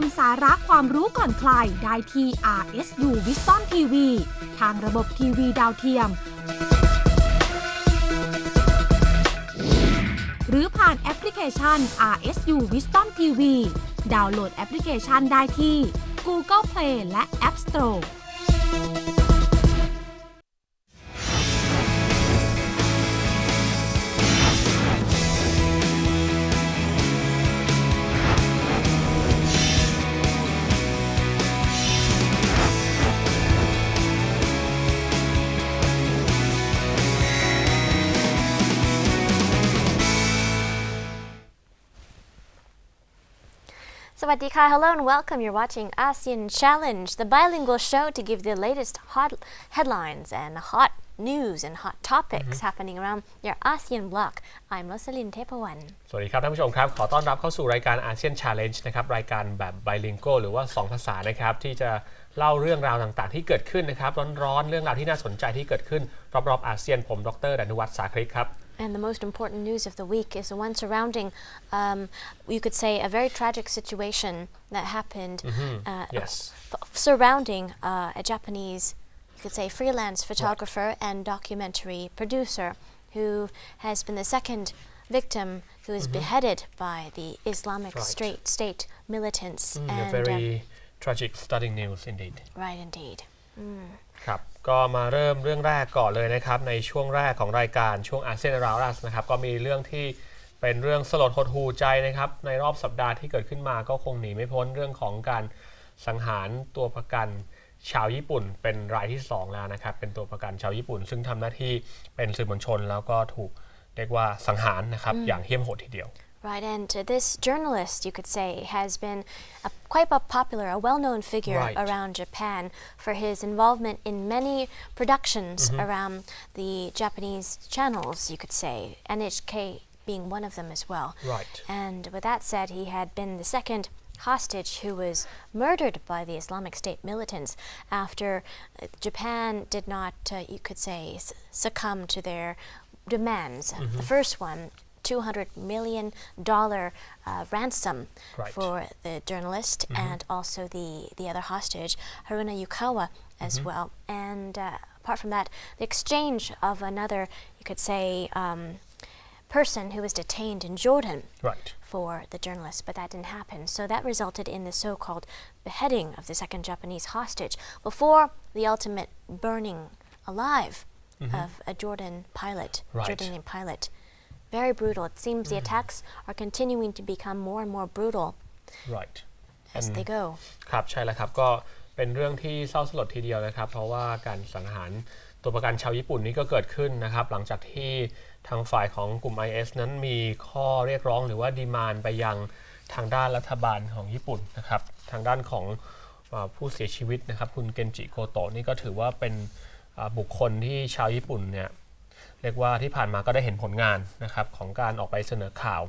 มสาระความรู้ก่อนใครได้ที่ RSU Wisdom TV ทางระบบทีวีดาวเทียมหรือผ่านแอปพลิเคชัน RSU Wisdom TV ดาวน์โหลดแอปพลิเคชันได้ที่ Google Play และ App Store Sawadika, hello and welcome. You're watching ASEAN Challenge, the bilingual show to give the latest hot headlines and hot news and hot topics happening around your ASEAN bloc. I'm Rosalyn Tepawan. สวัสดีครับท่านผู้ชมครับขอต้อนรับเข้าสู่รายการ ASEAN Challenge นะครับรายการแบบ bilingual หรือว่า2ภาษานะครับที่จะเล่าเรื่องราวต่างๆที่เกิดขึ้นนะครับร้อนๆเรื่องราวที่น่าสนใจที่เกิดขึ้นรอบๆอาเซียนผมดร.ดนุวัฒน์สาคริกครับAnd the most important news of the week is the one surrounding, you could say, a very tragic situation that happened surrounding a Japanese, you could say, freelance photographer and documentary producer who has been the second victim who is beheaded by the Islamic State militants. And, a very tragic, stunning news indeed. Right, indeed. ครับก็มาเริ่มเรื่องแรกก่อนเลยนะครับในช่วงแรกของรายการช่วง ASEAN Around US นะครับก็มีเรื่องที่เป็นเรื่องสลดหดหู่ใจนะครับในรอบสัปดาห์ที่เกิดขึ้นมาก็คงหนีไม่พ้นเรื่องของการสังหารตัวประกันชาวญี่ปุ่นเป็นรายที่2แล้วนะครับเป็นตัวประกันชาวญี่ปุ่นซึ่งทำหน้าที่เป็นสื่อมวลชนแล้วก็ถูกเรียกว่าสังหารนะครับอย่างเหี้ยมโหดทีเดียวRight, and this journalist, you could say, has been quite a popular, a well-known figure around Japan for his involvement in many productions around the Japanese channels, you could say, NHK being one of them as well. Right. And with that said, he had been the second hostage who was murdered by the Islamic State militants after Japan did not, you could say, succumb to their demands. The first one, $200 million ransom for the journalist and also the other hostage, Haruna Yukawa, as well. And apart from that, the exchange of another, you could say, person who was detained in Jordan for the journalist, but that didn't happen. So that resulted in the so-called beheading of the second Japanese hostage before the ultimate burning alive of a Jordanian pilot. Very brutal. It seems the attacks are continuing to become more and more brutal as they go. ครับใช่แล้วครับก็เป็นเรื่องที่เศร้าสลดทีเดียวนะครับเพราะว่าการสังหารตัวประกันชาวญี่ปุ่นนี้ก็เกิดขึ้นนะครับหลังจากที่ทางฝ่ายของกลุ่ม IS นั้นมีข้อเรียกร้องหรือว่าดีมานด์ไปยังทางด้านรัฐบาลของญี่ปุ่นนะครับทางด้านของผู้เสียชีวิตนะครับคุณเกนจิโกโตะนี่ก็ถือว่าเป็นบุคคลที่ชาวญี่ปุ่นเนี่ยเรียกว่าที่ผ่านมาก็ได้เห็นผลงานนะครับของการออกไปเสนอข่าว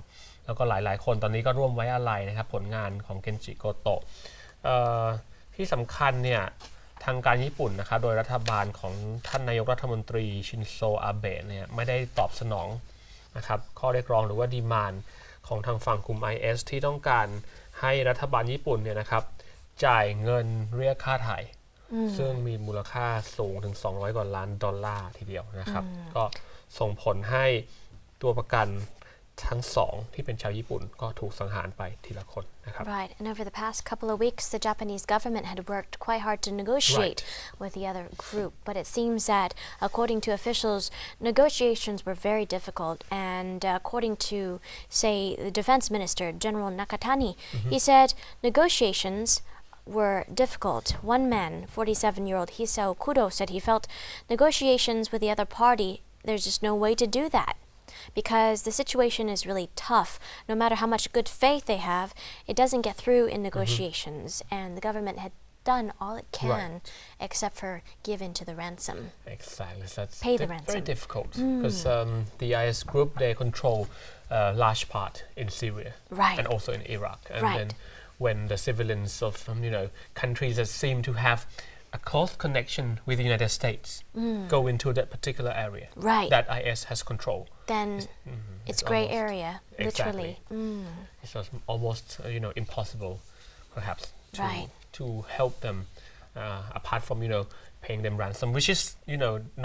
แล้วก็หลายๆคนตอนนี้ก็ร่วมไว้อาลัยนะครับผลงานของเคนจิโกโตะที่สำคัญเนี่ยทางการญี่ปุ่นนะครับโดยรัฐบาลของท่านนายกรัฐมนตรีชินโซอาเบะเนี่ยไม่ได้ตอบสนองนะครับข้อเรียกร้องหรือว่าดีมานด์ของทางฝั่งกลุ่ม IS ที่ต้องการให้รัฐบาลญี่ปุ่นเนี่ยนะครับจ่ายเงินเรียกค่าไถ่ซึ่งมีมูลค่าสูงถึง$200 กว่าล้านทีเดียวนะครับก็ส่งผลให้ตัวประกันทั้ง2ที่เป็นชาวญี่ปุ่นก็ถูกสังหารไปทีละคนนะครับ Right, and over the past couple of weeks, the Japanese government had worked quite hard to negotiate with the other group, but it seems that, according to officials, negotiations were very difficult. And according to, say, the defense minister, General Nakatani, he said negotiations were difficult. One man, 47-year-old Hisao Kudo, said he felt negotiations with the other party, there's just no way to do that because the situation is really tough. No matter how much good faith they have, it doesn't get through in negotiations. And the government had done all it can except for give in to the ransom. Exactly. Pay the ransom. Very difficult because the IS group, they control a large part in Syria and also in Iraq. And then when the civilians of countries that seem to have a close connection with the United States go into that particular area that IS has control. Then it's gray area, literally. It's almost impossible perhaps Right. to help them apart from paying them ransom, which is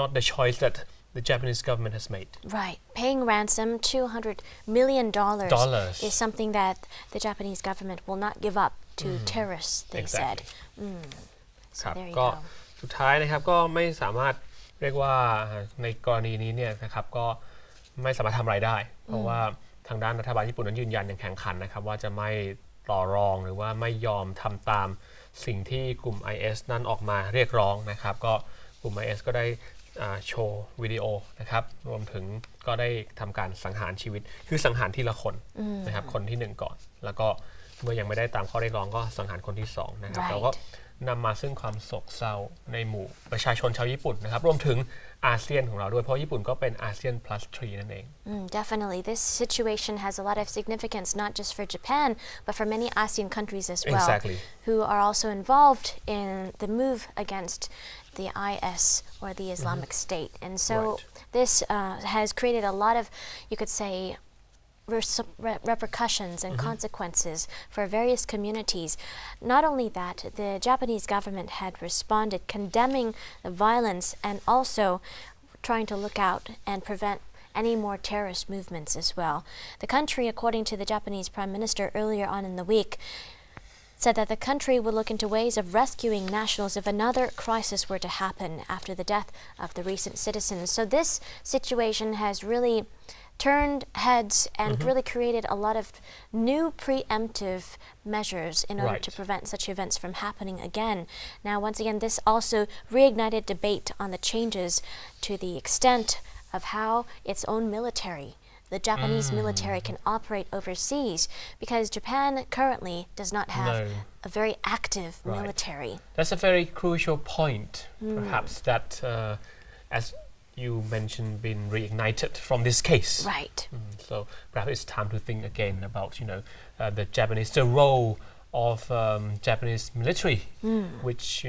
not the choice that the Japanese government has made. Right. Paying ransom $200 million is something that the Japanese government will not give up to terrorists, they said. So ครับ there you ก็ go. สุดท้ายนะครับก็ไม่สามารถเรียกว่าในกรณีนี้เนี่ยนะครับก็ไม่สามารถทำอะไรได้ เพราะว่าทางด้านรัฐบาลญี่ปุ่นนั้นยืนยันอย่างแข็งขันนะครับว่าจะไม่ต่อรองหรือว่าไม่ยอมทำตามสิ่งที่กลุ่ม IS นั้นออกมาเรียกร้องนะครับก็กลุ่ม IS ก็ได้โชว์วิดีโอนะครับรวมถึงก็ได้ทำการสังหารชีวิตคือสังหารทีละคนนะครับคนที่1ก่อนแล้วก็เมื่อยังไม่ได้ตามข้อเรียกร้องก็สังหารคนที่2นะครับแล้วก็นำมาซึ่งความโศกเศร้าในหมู่ประชาชนชาวญี่ปุ่นนะครับรวมถึงอาเซียนของเราด้วยเพราะญี่ปุ่นก็เป็นอาเซียน plus 3 นั่นเอง Definitely. This situation has a lot of significance not just for Japan but for many ASEAN countries as well who are also involved in the move against the IS or the Islamic State. And so this has created a lot of, you could say, repercussions and consequences for various communities. Not only that, the Japanese government had responded condemning the violence and also trying to look out and prevent any more terrorist movements as well. The country, according to the Japanese Prime Minister earlier on in the week, said that the country would look into ways of rescuing nationals if another crisis were to happen after the death of the recent citizens. So this situation has really turned heads and really created a lot of new preemptive measures in order to prevent such events from happening again. Now, once again, this also reignited debate on the changes to the extent of how its own military, the Japanese military, can operate overseas because Japan currently does not have a very active military. That's a very crucial point, perhaps, that as you mentioned, been reignited from this case. Right. So perhaps it's time to think again about, the role of Japanese military, which,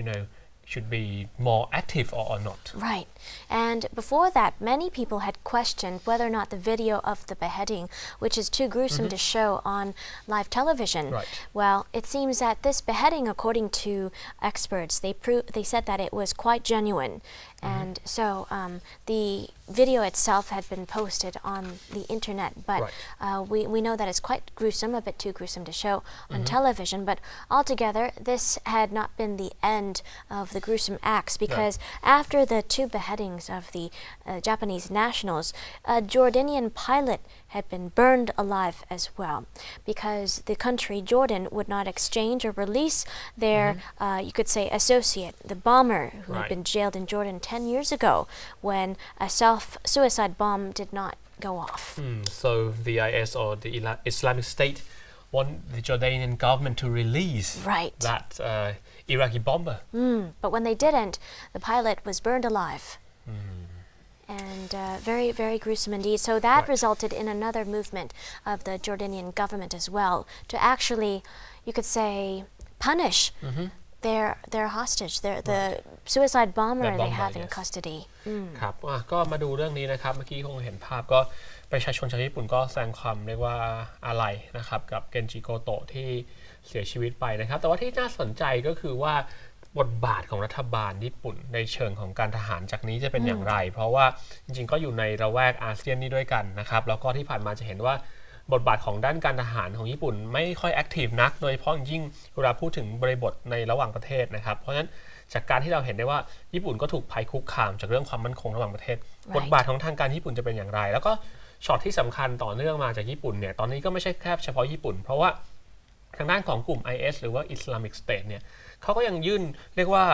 should be more active or not. Right. And before that, many people had questioned whether or not the video of the beheading, which is too gruesome to show on live television. Well, it seems that this beheading, according to experts, they said that it was quite genuine. And so the video itself had been posted on the internet, but we know that it's quite gruesome, a bit too gruesome to show on television. But altogether, this had not been the end of the gruesome acts because after the two beheadings of the Japanese nationals, a Jordanian pilot had been burned alive as well because the country Jordan would not exchange or release their, you could say, associate, the bomber who had been jailed in Jordan 10 years ago when a suicide bomb did not go off. So the IS or the Islamic State want the Jordanian government to release that Iraqi bomber. But when they didn't, the pilot was burned alive. And very, very gruesome indeed. So that resulted in another movement of the Jordanian government as well to actually, you could say, punish their hostage, the suicide bomber they have in custody. ครับก็มาดูเรื่องนี้นะครับเมื่อกี้คงเห็นภาพก็ประชาชนชาวญี่ปุ่นก็แสดงความเรียกว่าอาลัยนะครับกับเกนจิโกโตะที่เสียชีวิตไปนะครับแต่ว่าที่น่าสนใจก็คือว่าบทบาทของรัฐบาลญี่ปุ่นในเชิงของการทหารจากนี้จะเป็นอย่างไรเพราะว่าจริงๆก็อยู่ในระแวกอาเซียนนี้ด้วยกันนะครับแล้วก็ที่ผ่านมาจะเห็นว่าบทบาทของด้านการทหารของญี่ปุ่นไม่ค่อยแอคทีฟนักโดยเฉพาะยิ่งเวลาพูดถึงบริบทในระหว่างประเทศนะครับเพราะฉะนั้นจากการที่เราเห็นได้ว่าญี่ปุ่นก็ถูกภัยคุกคามจากเรื่องความมั่นคงระหว่างประเทศบทบาทของทางการญี่ปุ่นจะเป็นอย่างไรแล้วก็ช็อตที่สำคัญต่อเนื่องมาจากญี่ปุ่นเนี่ยตอนนี้ก็ไม่ใช่แค่เฉพาะญี่ปุ่นเพราะว่าทางด้านของกลุ่ม IS หรือว่า Islamic State เนี่ยเขาก็ยังยื่นเรียกว่า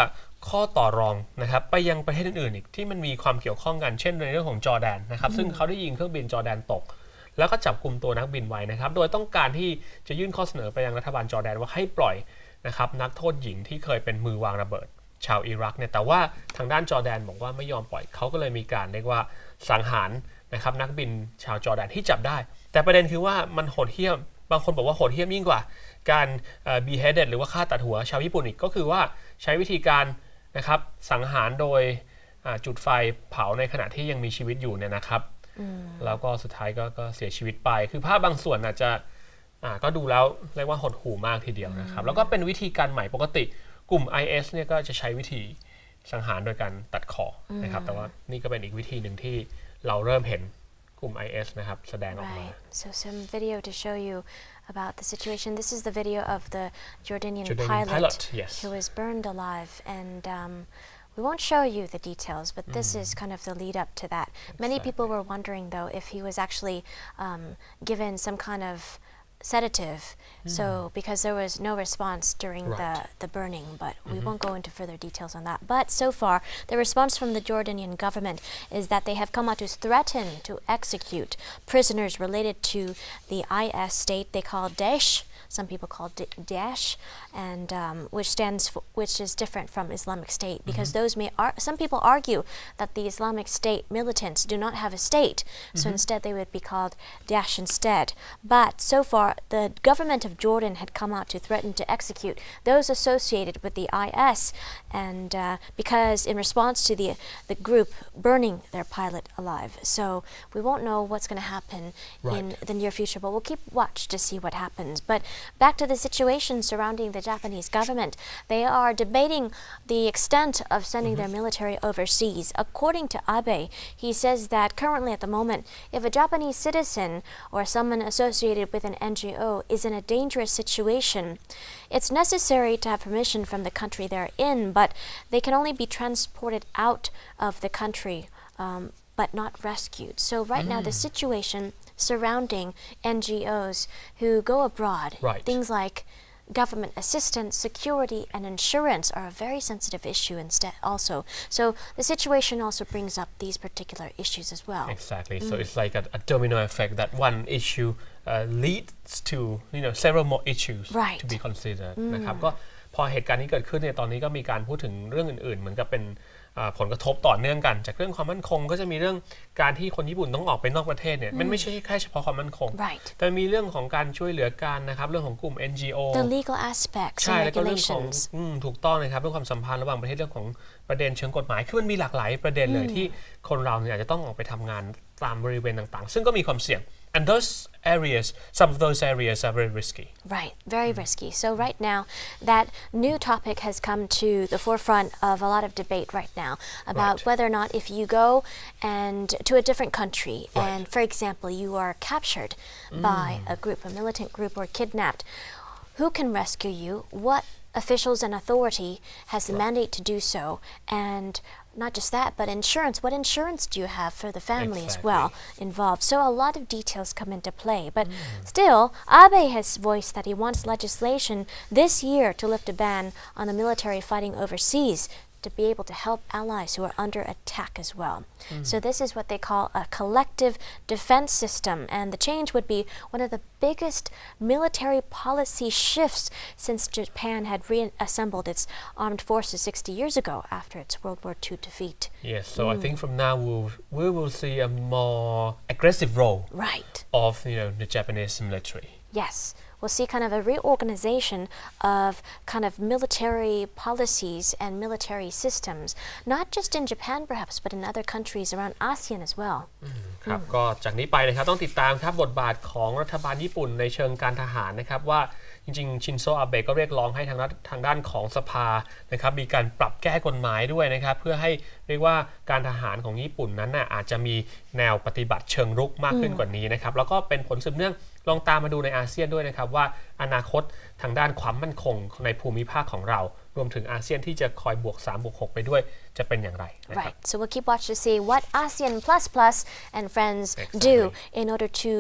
ข้อต่อรองนะครับไปยังประเทศอื่นๆอีกที่มันมีความเกี่ยวข้องกันเช่นในเรื่องของจอร์แดนนะครับซึ่งเขาได้ยิงเครื่องบินจอร์แดนตกแล้วก็จับกลุ่มตัวนักบินไว้นะครับโดยต้องการที่จะยื่นข้อเสนอไปยังรัฐบาลจอร์แดนว่าให้ปล่อยนะครับนักโทษหญิงที่เคยเป็นมือวางระเบิดชาวอิรักเนี่ยแต่ว่าทางด้านจอร์แดนบอกว่าไม่ยอมปล่อยเขาก็เลยมีการเรียกว่าสังหารนะครับนักบินชาวจอร์แดนที่จับได้แต่ประเด็นคือว่ามันโหดเหี้ยมบางคนบอกว่าโหดเหี้ยมยิ่งกว่าการbeheaded หรือว่าฆ่าตัดหัวชาวญี่ปุ่นอีกก็คือว่าใช้วิธีการนะครับสังหารโดยจุดไฟเผาในขณะที่ยังมีชีวิตอยู่เนี่ยนะครับแล้วก็สุดท้ายก็เสียชีวิตไปคือภาพบางส่วนอาจจะ ก็ดูแล้วเรียกว่าหดหู่มากทีเดียวนะครับแล้วก็เป็นวิธีการใหม่ปกติกลุ่ม IS เนี่ยก็จะใช้วิธีสังหารโดยการตัดคอนะครับแต่ว่านี่ก็เป็นอีกวิธีหนึ่งที่เราเริ่มเห็นกลุ่ม IS นะครับแสดงออกมา So some video to show you about the situation. This is the video of the Jordanian pilot yes. who was burned alive, and we won't show you the details, but this is kind of the lead up to that. Many people were wondering, though, if he was actually given some kind of sedative, so because there was no response during the burning, but we won't go into further details on that. But so far, the response from the Jordanian government is that they have come out to threaten to execute prisoners related to the IS state they call Daesh. Some people call it Daesh, and which is different from Islamic State, because some people argue that the Islamic State militants do not have a state, so instead they would be called Daesh instead. But so far, the government of Jordan had come out to threaten to execute those associated with the IS, and because in response to the group burning their pilot alive. So we won't know what's going to happen in the near future, but we'll keep watch to see what happens. But back to the situation surrounding the Japanese government. They are debating the extent of sending their military overseas. According to Abe, he says that currently at the moment, if a Japanese citizen or someone associated with an NGO is in a dangerous situation, it's necessary to have permission from the country they're in, but they can only be transported out of the country, but not rescued. So right now, the situation surrounding NGOs who go abroad, things like government assistance, security, and insurance are a very sensitive issue instead also. So the situation also brings up these particular issues as well. Exactly. So it's like a domino effect that one issue leads to several more issues to be considered นะครับก็พอเหตุการณ์นี้เกิดขึ้นเนี่ยตอนนี้ก็มีการพูดถึงเรื่องอื่นๆเหมือนกับเป็นผลกระทบต่อเนื่องกันจากเรื่องความมั่นคงก็จะมีเรื่องการที่คนญี่ปุ่นต้องออกไปนอกประเทศเนี่ยมันไม่ใช่แค่เฉพาะความมั่นคงแต่มีเรื่องของการช่วยเหลือกันนะครับเรื่องของกลุ่ม NGO the legal aspects ใช่ and แล้วก็เรื่องของ regulations ถูกต้องนะครับเรื่องความสัมพันธ์ระหว่างประเทศเรื่องของประเด็นเชิงกฎหมายคือมันมีหลากหลายประเด็นเลยที่คนเราเนี่ยอาจจะต้องออกไปทำงานตามบริเวณต่างๆซึ่งก็มีความเสี่ยง and some of those areas are very risky. Right, very risky. So right now, that new topic has come to the forefront of a lot of debate right now about whether or not if you go and to a different country and, for example, you are captured by a militant group, or kidnapped, who can rescue you? What officials and authority has the mandate to do so? And not just that, but insurance. What insurance do you have for the family as well involved? So a lot of details come into play. But still, Abe has voiced that he wants legislation this year to lift a ban on the military fighting overseas to be able to help allies who are under attack as well. So this is what they call a collective defense system, and the change would be one of the biggest military policy shifts since Japan had reassembled its armed forces 60 years ago after its World War II defeat. Yes, so I think from now we will see a more aggressive role of the Japanese military. Yes. We'll see kind of a reorganization of kind of military policies and military systems, not just in Japan perhaps, but in other countries around ASEAN as well. ครับก็จากนี้ไปนะครับต้องติดตามครับบทบาทของรัฐบาลญี่ปุ่นในเชิงการทหารนะครับว่าจริงๆชินโซอาเบะก็เรียกร้องให้ทางด้านของสภานะครับมีการปรับแก้กฎหมายด้วยนะครับเพื่อให้เรียกว่าการทหารของญี่ปุ่นนั้นน่ะอาจจะมีแนวปฏิบัติเชิงรุกมากขึ้นกว่านี้นะครับแล้วก็เป็นผลสืบเนื่องลองตามมาดูในอาเซียนด้วยนะครับว่าอนาคตทางด้านความมั่นคงในภูมิภาคของเรารวมถึงอาเซียนที่จะคอยบวก3บวก6ไปด้วยจะเป็นอย่างไรนะครับ Right. So we'll keep watch to see what ASEAN plus and friends do in order to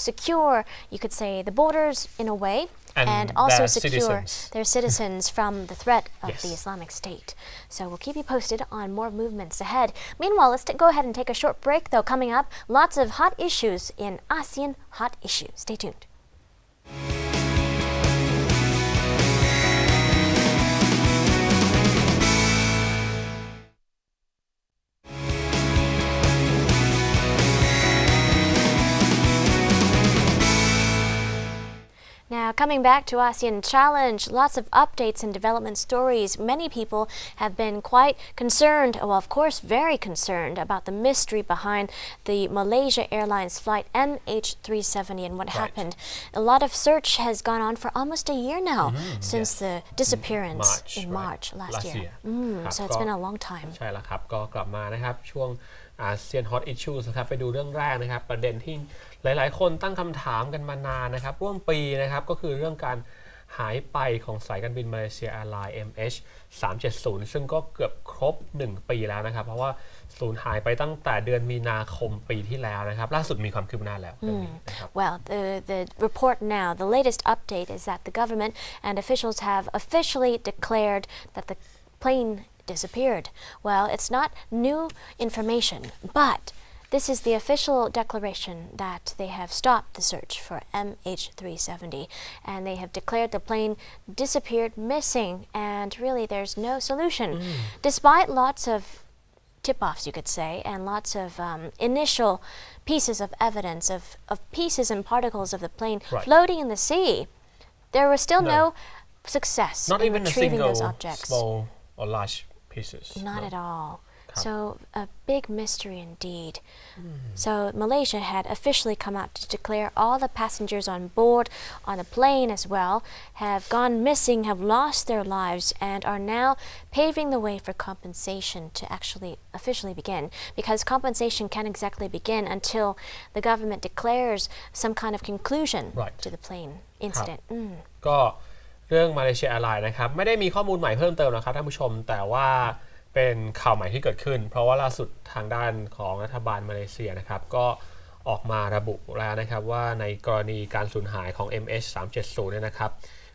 secure, you could say, the borders in a way. And also secure their citizens from the threat of the Islamic State. So we'll keep you posted on more movements ahead. Meanwhile, let's go ahead and take a short break, though. Coming up, lots of hot issues in ASEAN Hot Issues. Stay tuned. Now, Now, coming back to ASEAN Challenge, lots of updates and development stories. Many people have been quite concerned, well, of course, very concerned about the mystery behind the Malaysia Airlines flight MH370 and what happened. A lot of search has gone on for almost a year now since the disappearance in March last year. So it's been a long time. ใช่แล้วครับก็กลับมานะครับช่วงอาเซียน Hot Issues นะครับไปดูเรื่องแรกนะครับประเด็นที่หลายๆคนตั้งคำถามกันมานานนะครับร่วมปีนะครับก็คือเรื่องการหายไปของสายการบินมาเลเซียแอร์ไลน์ MH370 ซึ่งก็เกือบครบ1ปีแล้วนะครับเพราะว่าสูญหายไปตั้งแต่เดือนมีนาคมปีที่แล้วนะครับล่าสุดมีความคืบหน้าแล้ว Well, the report now, the latest update is that the government and officials have officially declared that the plane disappeared. Well, it's not new information, but this is the official declaration that they have stopped the search for MH370 and they have declared the plane disappeared, missing, and really there's no solution. Despite lots of tip-offs, you could say, and lots of initial pieces of evidence of pieces and particles of the plane floating in the sea, there was still no success in retrieving those objects. Small or large pieces. Not at all. So a big mystery indeed. So Malaysia had officially come out to declare all the passengers on board on the plane as well have gone missing, have lost their lives, and are now paving the way for compensation to actually officially begin. Because compensation can't exactly begin until the government declares some kind of conclusion to the plane incident. ก็เรื่องมาเลเซียแอร์ไลน์นะครับไม่ได้มีข้อมูลใหม่เพิ่มเติมนะครับท่านผู้ชมแต่ว่าเป็นข่าวใหม่ที่เกิดขึ้นเพราะว่าล่าสุดทางด้านของรัฐบาลมาเลเซียนะครับก็ออกมาระบุแล้วนะครับว่าในกรณีการสูญหายของ MH370 เนี่ยนะครับ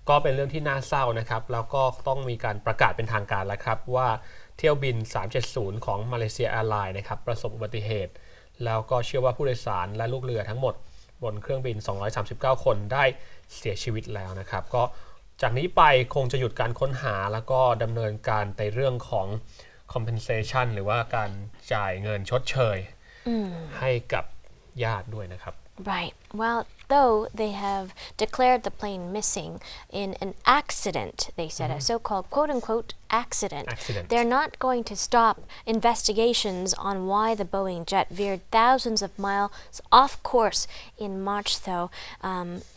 ก็เป็นเรื่องที่น่าเศร้านะครับแล้วก็ต้องมีการประกาศเป็นทางการแล้วครับว่าเที่ยวบิน370ของมาเลเซียแอร์ไลน์นะครับประสบอุบัติเหตุแล้วก็เชื่อว่าผู้โดยสารและลูกเรือทั้งหมดบนเครื่องบิน239คนได้เสียชีวิตแล้วนะครับก็จากนี้ไปคงจะหยุดการค้นหาแล้วก็ดำเนินการในเรื่องของ compensation หรือว่าการจ่ายเงินชดเชยให้กับญาติด้วยนะครับ Right. Well, though they have declared the plane missing in an accident, they said a so-called quote-unquote accident. They're not going to stop investigations on why the Boeing jet veered thousands of miles off course in March, though,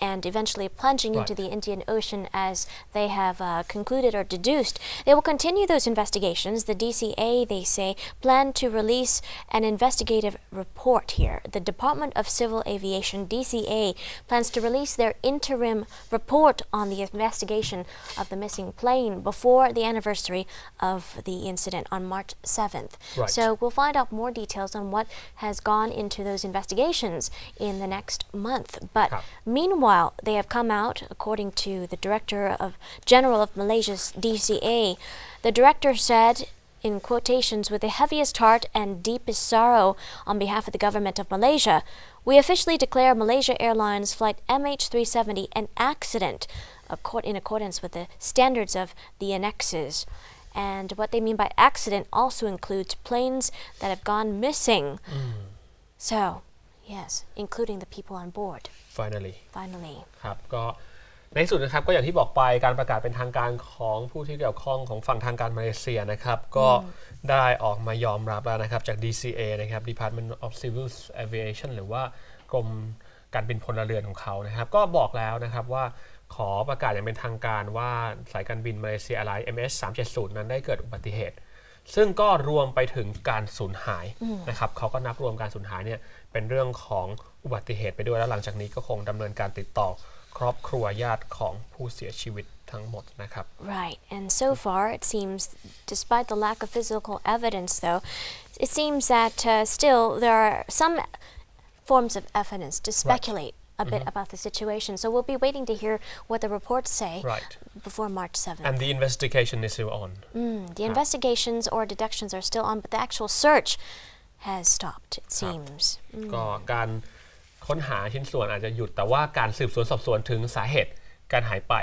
and eventually plunging into the Indian Ocean as they have concluded or deduced. They will continue those investigations. The DCA, they say, plan to release an investigative report here. The Department of Civil Aviation, DCA, plans to release their interim report on the investigation of the missing plane before the anniversary of the incident on March 7th. So we'll find out more details on what has gone into those investigations in the next month. But meanwhile, they have come out, according to the Director General of Malaysia's DCA, the director said, in quotations, with the heaviest heart and deepest sorrow on behalf of the government of Malaysia, we officially declare Malaysia Airlines flight MH370 an accident in accordance with the standards of the annexes. And what they mean by accident also includes planes that have gone missing. So, yes, including the people on board. Finally. ครับ ก็ในสุดนะครับก็อย่างที่บอกไปการประกาศเป็นทางการของผู้ที่เกี่ยวข้องของฝั่งทางการมาเลเซียนะครับก็ได้ออกมายอมรับแล้วนะครับจาก DCA นะครับ Department of Civil Aviation หรือว่ากรมการบินพลเรือนของเขานะครับก็บอกแล้วนะครับว่าขอประกาศอย่างเป็นทางการว่าสายการบินมาเลเซียแอร์ไลน์ MH370 นั้นได้เกิดอุบัติเหตุซึ่งก็รวมไปถึงการสูญหายนะครับเขาก็นับรวมการสูญหายเนี่ยเป็นเรื่องของอุบัติเหตุไปด้วยแล้วหลังจากนี้ก็คงดำเนินการติดต่อครอบครัวญาติของผู้เสียชีวิตทั้งหมดนะครับ Right, and so far it seems, despite the lack of physical evidence, though, it seems that still there are some forms of evidence to speculate a bit about the situation. So we'll be waiting to hear what the reports say before March 7th. And the investigation is still on. The investigations or deductions are still on, but the actual search has stopped, it seems. ก็การค้นหาชิ้นส่วนอาจจะหยุดแต่ว่าการสืบสวนสอบสวนถึงสาเหตุการหายไป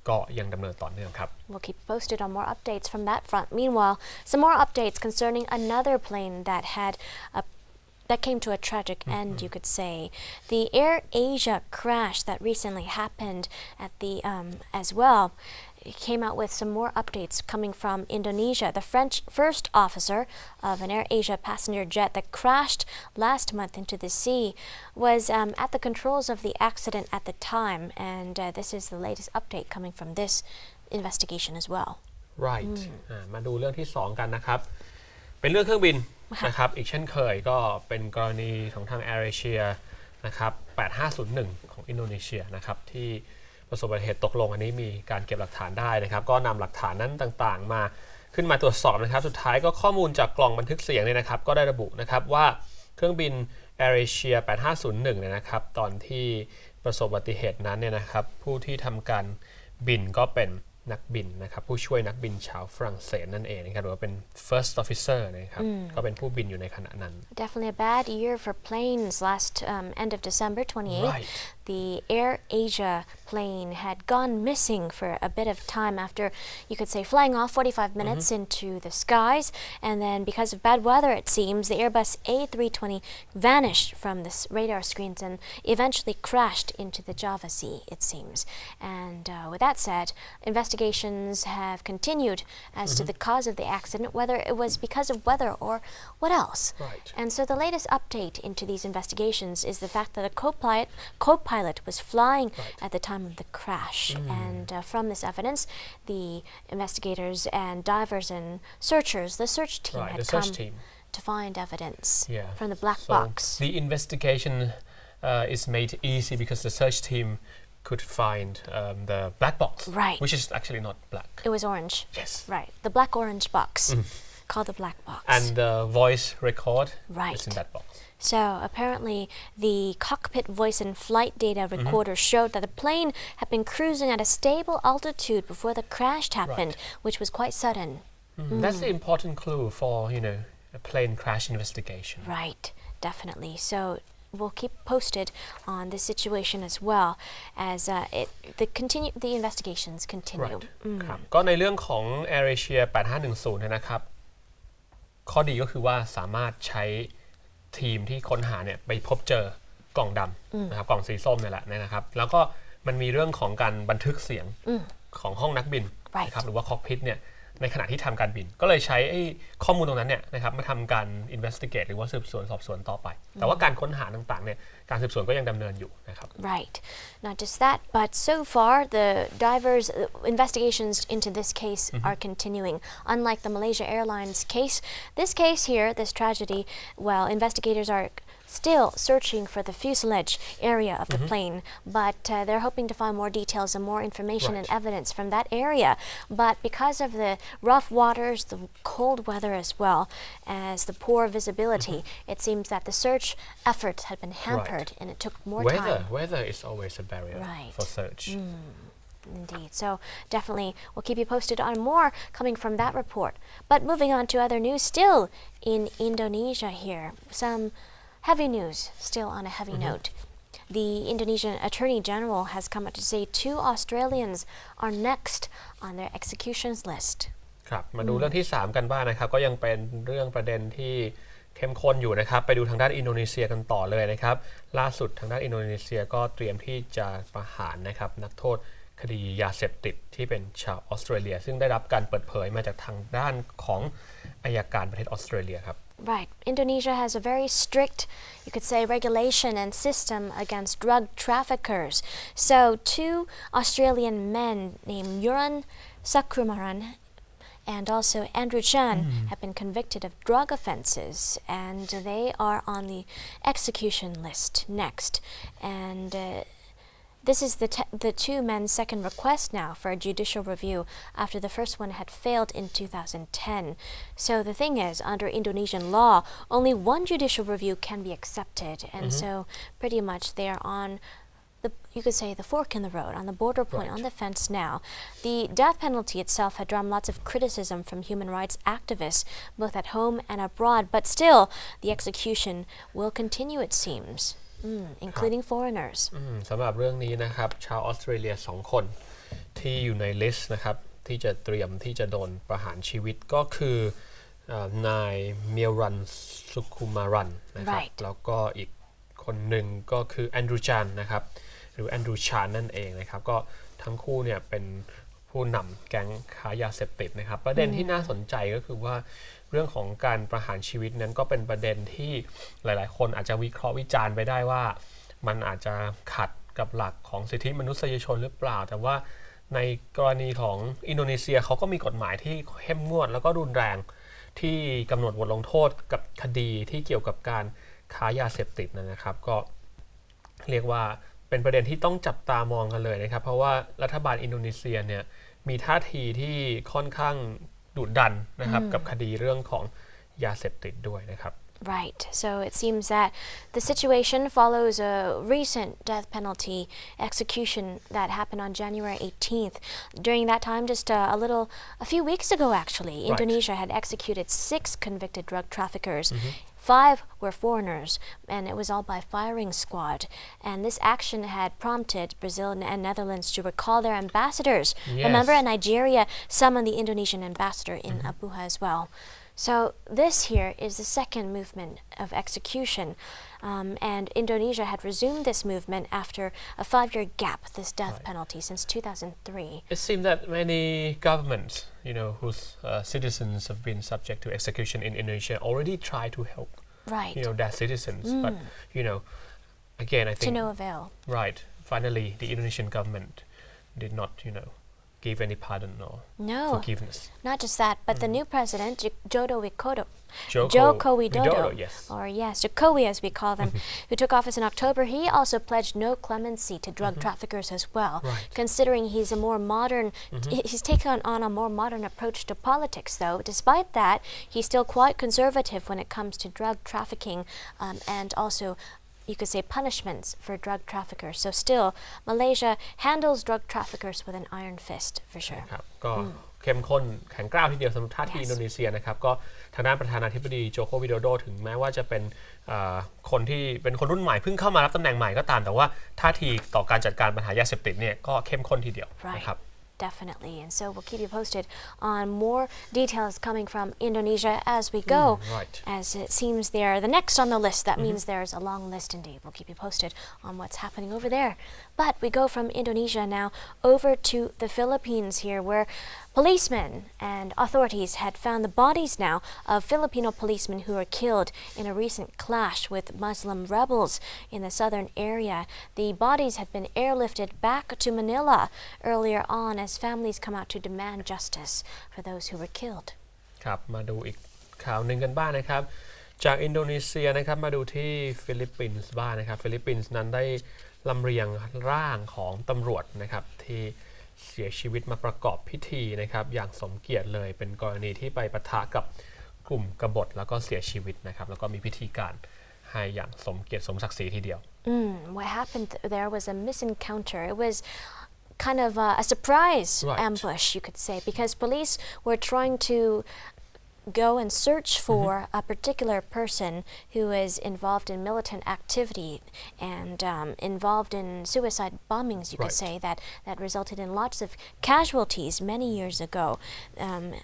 ก็ยังดำเนินต่อเนื่องครับ We'll keep posted on more updates from that front. Meanwhile, some more updates concerning another plane that had that came to a tragic end, you could say. The AirAsia crash that recently happened at the as well came out with some more updates coming from Indonesia. The French first officer of an AirAsia passenger jet that crashed last month into the sea was at the controls of the accident at the time, and this is the latest update coming from this investigation as well. right มาดูเรื่องที่2กันนะครับเป็นเรื่องเครื่องบินนะครับอีกเช่นเคยก็เป็นกรณีของทาง AirAsia นะครับ8501ของอินโดนีเซียนะครับที่ประสบอุบัติเหตุตกลงอันนี้มีการเก็บหลักฐานได้นะครับก็นำหลักฐานนั้นต่างๆมาขึ้นมาตรวจสอบนะครับสุดท้ายก็ข้อมูลจากกล่องบันทึกเสียงเนี่ยนะครับก็ได้ระบุนะครับว่าเครื่องบิน AirAsia 8501เนี่ยนะครับตอนที่ประสบอุบัติเหตุนั้นเนี่ยนะครับผู้ที่ทำการบินก็เป็นนักบินนะครับผู้ช่วยนักบินชาวฝรั่งเศสนั่นเองนะครับหรือว่าเป็น first officer นะครับก็เป็นผู้บินอยู่ในขณะนั้น Definitely a bad year for planes. Last end of December 28th, Right. the AirAsia plane had gone missing for a bit of time after, you could say, flying off 45 minutes into the skies, and then because of bad weather, it seems, the Airbus A320 vanished from the radar screens and eventually crashed into the Java Sea, it seems. And with that said, investigations have continued as to the cause of the accident, whether it was because of weather or what else. Right. And so the latest update into these investigations is the fact that a co-pilot was flying at the time of the crash. And from this evidence, the investigators and divers and searchers, the search team Right, had the search come team. to find evidence Yeah. from the black So box. the investigation is made easy because the search team could find the black box, Right. which is actually not black. It was orange. Yes. Right. The black-orange box, called the black box. And the voice record Right. is in that box. So apparently the cockpit voice and flight data recorder showed that the plane had been cruising at a stable altitude before the crash happened, which was quite sudden. That's the important clue for, a plane crash investigation. Right, definitely. So we'll keep posted on this situation as well as the investigations continue. Right. ครับก็ในเรื่องของ AirAsia 8510เนี่ยนะครับข้อดีก็คือว่าสามารถใช้ทีมที่ค้นหาเนี่ยไปพบเจอกล่องดำนะครับกล่องสีส้มเนี่ยแหละนะครับแล้วก็มันมีเรื่องของการบันทึกเสียงของห้องนักบินนะครับหรือว่าคอกพิทเนี่ยในขณะที่ทำการบินก็เลยใช้ข้อมูลตรงนั้นเนี่ยนะครับมาทำการ investigate หรือว่าสืบสวนสอบสวนต่อไปแต่ว่าการค้นหาต่างๆเนี่ยการสืบสวนก็ยังดำเนินอยู่นะครับ Right. Not just that, but so far the divers investigations into this case are continuing. Unlike the Malaysia Airlines case, this case here, this tragedy, well, investigators are still searching for the fuselage area of the plane, but they're hoping to find more details and more information and evidence from that area. But because of the rough waters, the cold weather as well as the poor visibility, it seems that the search efforts had been hampered and it took more time. Weather is always a barrier for search. Indeed. So definitely we'll keep you posted on more coming from that report. But moving on to other news still in Indonesia here. Some heavy news, still on a heavy note. The Indonesian Attorney General has come out to say 2 Australians are next on their executions list. ครับมาดูเรื่องที่ 3 กันบ้างนะครับก็ยังเป็นเรื่องประเด็นที่เข้มข้นอยู่นะครับไปดูทางด้านอินโดนีเซียกันต่อเลยนะครับล่าสุดทางด้านอินโดนีเซียก็เตรียมที่จะประหารนะครับนักโทษคดียาเสพติดที่เป็นชาวออสเตรเลียซึ่งได้รับการเปิดเผยมาจากทางด้านของอัยการประเทศออสเตรเลียครับ Right. Indonesia has a very strict, you could say, regulation and system against drug traffickers. So 2 Australian men named Yuran Sakrumaran and also Andrew Chan have been convicted of drug offenses, and they are on the execution list next. And this is the 2 men's second request now for a judicial review after the first one had failed in 2010. So the thing is, under Indonesian law, only one judicial review can be accepted, and so pretty much they are on you could say the fork in the road, on the border point, on the fence now. The death penalty itself had drawn lots of criticism from human rights activists, both at home and abroad, but still, the execution will continue, it seems, including foreigners. สำหรับเรื่องนี้นะครับชาวออสเตรเลีย2 คนที่อยู่ในลิสต์นะครับที่จะเตรียมที่จะโดนประหารชีวิตก็คือ นายเมียรันสุคุมารันนะครับแล้วก็อีกคนหนึ่งก็คือแอนดรูจานนะครับหรือแอนดรูชานนั่นเองนะครับก็ทั้งคู่เนี่ยเป็นผู้นำแก๊งค้ายาเสพติดนะครับประเด็นที่น่าสนใจก็คือว่าเรื่องของการประหารชีวิตนั้นก็เป็นประเด็นที่หลายๆคนอาจจะวิเคราะห์วิจารณ์ไปได้ว่ามันอาจจะขัดกับหลักของสิทธิมนุษยชนหรือเปล่าแต่ว่าในกรณีของอินโดนีเซียเขาก็มีกฎหมายที่เข้มงวดแล้วก็รุนแรงที่กำหนดบทลงโทษกับคดีที่เกี่ยวกับการค้ายาเสพติดนะครับก็เรียกว่าเป็นประเด็นที่ต้องจับตามองกันเลยนะครับเพราะว่ารัฐบาลอินโดนีเซียเนี่ยมีท่าทีที่ค่อนข้างดุดันนะครับกับคดีเรื่องของยาเสพติดด้วยนะครับRight. So it seems that the situation follows a recent death penalty execution that happened on January 18th. During that time, just a few weeks ago, actually, Indonesia had executed 6 convicted drug traffickers. 5 were foreigners, and it was all by firing squad. And this action had prompted Brazil and Netherlands to recall their ambassadors. Yes. Remember, Nigeria summoned the Indonesian ambassador in Abuja as well.So this here is the second movement of execution, and Indonesia had resumed this movement after a 5-year gap, this death penalty, since 2003. It seems that many governments, whose citizens have been subject to execution in Indonesia already try to help, their citizens. But, again, I think... To no avail. Right. Finally, the Indonesian government did not,give any pardon or forgiveness. Not just that, but the new president, Joko Widodo, yes. or Jokowi as we call them, who took office in October, he also pledged no clemency to drug traffickers as well, considering he's a more modern, he's taken on a more modern approach to politics though. Despite that, he's still quite conservative when it comes to drug trafficking and also,you could say punishments for drug traffickers. So still, Malaysia handles drug traffickers with an iron fist, for sure. ครับก็เข้มข้นแข็งกร้าวทีเดียวสำหรับท่าทีอินโดนีเซียนะครับก็ทางด้านประธานาธิบดีโจโควิโดโดถึงแม้ว่าจะเป็นคนที่เป็นคนรุ่นใหม่เพิ่งเข้ามารับตำแหน่งใหม่ก็ตามแต่ว่าท่าทีต่อการจัดการปัญหายาเสพติดเนี่ยก็เข้มข้นทีเดียวนะครับDefinitely, and so we'll keep you posted on more details coming from Indonesia as we go. As it seems they are the next on the list. That means there's a long list indeed. We'll keep you posted on what's happening over there. But we go from Indonesia now over to the Philippines here, where policemen and authorities had found the bodies now of Filipino policemen who were killed in a recent clash with Muslim rebels in the southern area. The bodies had been airlifted back to Manila earlier on.as families come out to demand justice for those who were killed. ครับมาดูอีกข่าวหนึ่งกันบ้างนะครับจากอินโดนีเซียนะครับมาดูที่ฟิลิปปินส์บ้างนะครับฟิลิปปินส์นั้นได้ลำเลียงร่างของตำรวจนะครับที่เสียชีวิตมาประกอบพิธีนะครับอย่างสมเกียรติเลยเป็นกรณีที่ไปปะทะกับกลุ่มกบฏแล้วก็เสียชีวิตนะครับแล้วก็มีพิธีการให้อย่างสมเกียรติสมศักดิ์ศรีทีเดียว What happened there was a misencounter. It was kind of a surprise ambush, you could say, because police were trying to go and search for a particular person who is involved in militant activity and involved in suicide bombings, you could say, that resulted in lots of casualties many years ago.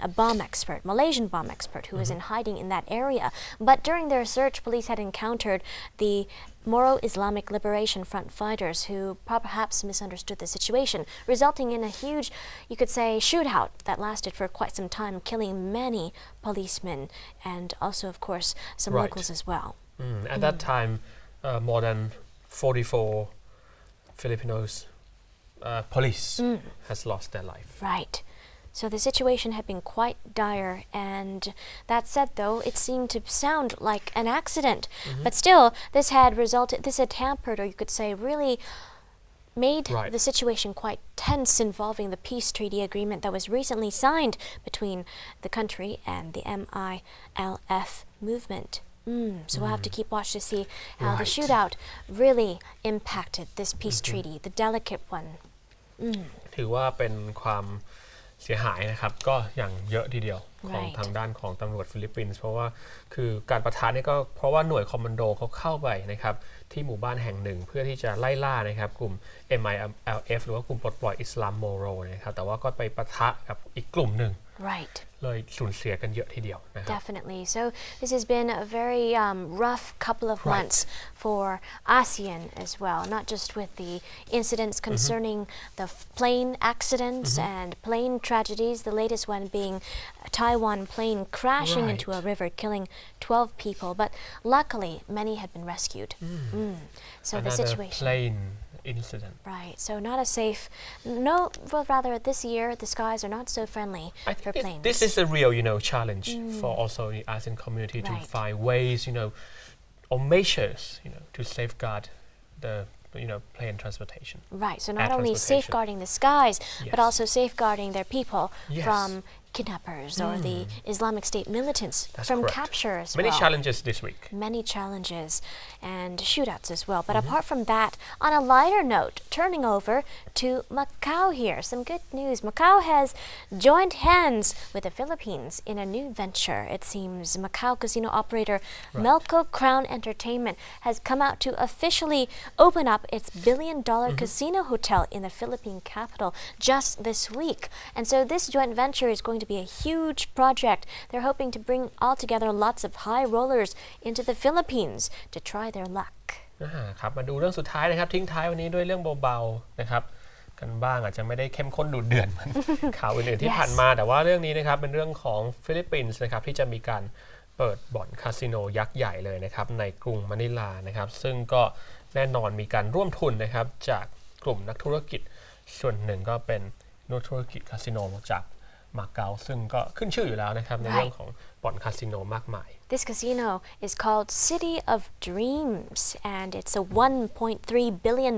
A bomb expert, Malaysian bomb expert, who was in hiding in that area. But during their search, police had encountered the Moro Islamic Liberation Front fighters who perhaps misunderstood the situation, resulting in a huge, you could say, shootout that lasted for quite some time, killing many policemen and also, of course, some locals as well. At that time, more than 44 Filipinos police has lost their life. Right.So the situation had been quite dire, and that said, though, it seemed to sound like an accident. But still, this had hampered, or you could say, really made the situation quite tense involving the peace treaty agreement that was recently signed between the country and the MILF movement. So we'll have to keep watch to see how the shootout really impacted this peace treaty, the delicate one. ถือว่าเป็นความเสียหายนะครับก็อย่างเยอะทีเดียว ของทางด้านของตำรวจฟิลิปปินส์เพราะว่าคือการปะทะนี่ก็เพราะว่าหน่วยคอมมานโดเขาเข้าไปนะครับที่หมู่บ้านแห่งหนึ่งเพื่อที่จะไล่ล่านะครับกลุ่ม MILF หรือว่ากลุ่มปลดปล่อยอิสลามโมโรนะครับแต่ว่าก็ไปปะทะกับอีกกลุ่มหนึ่ง Right. เลยสูญเสียกันเยอะทีเดียวนะครับ Definitely. So this has been a very rough couple of months for ASEAN as well, not just with the incidents concerning the plane accidents and plane tragedies, the latest one being a Taiwan plane crashing into a river, killing 12 people, but luckily many had been rescued. So the situation... plane incident. Right. So not as safe. Well, rather this year the skies are not so friendly for planes. This is a real, challenge for also the ASEAN community to find ways, or measures, to safeguard the, plane transportation. Right. So not only safeguarding the skies, but also safeguarding their people from kidnappers or the Islamic State militants from capture as well. Many challenges this week. Many challenges and shootouts as well. But apart from that, on a lighter note, turning over to Macau here. Some good news. Macau has joined hands with the Philippines in a new venture. It seems Macau casino operator Melco Crown Entertainment has come out to officially open up its billion-dollar casino hotel in the Philippine capital just this week. And so this joint venture is going to be a huge project. They're hoping to bring all together lots of high rollers into the Philippines to try their luck. ครับมาดูเรื่องสุดท้ายนะครับทิ้งท้ายวันนี้ด้วยเรื่องเบาๆนะครับกันบ้างอาจจะไม่ได้เข้มข้นดุเดือดเหมือนข่าวอื่นๆที่ผ่านมาแต่ว่าเรื่องนี้นะครับเป็นเรื่องของฟิลิปปินส์นะครับที่จะมีการเปิดบ่อนคาสิโนยักษ์ใหญ่เลยนะครับในกรุงมะนิลานะครับซึ่งก็แน่นอนมีการร่วมทุนนะครับจากกลุ่มนักธุรกิจส่วนหนึ่งก็เป็นนักธุรกิจคาสิโนจากมาเก๊าซึ่งก็ขึ้นชื่ออยู่แล้วนะครับในเรื่องของบ่อนคาสิโนมากมาย This casino is called City of Dreams and it's a $1.3 billion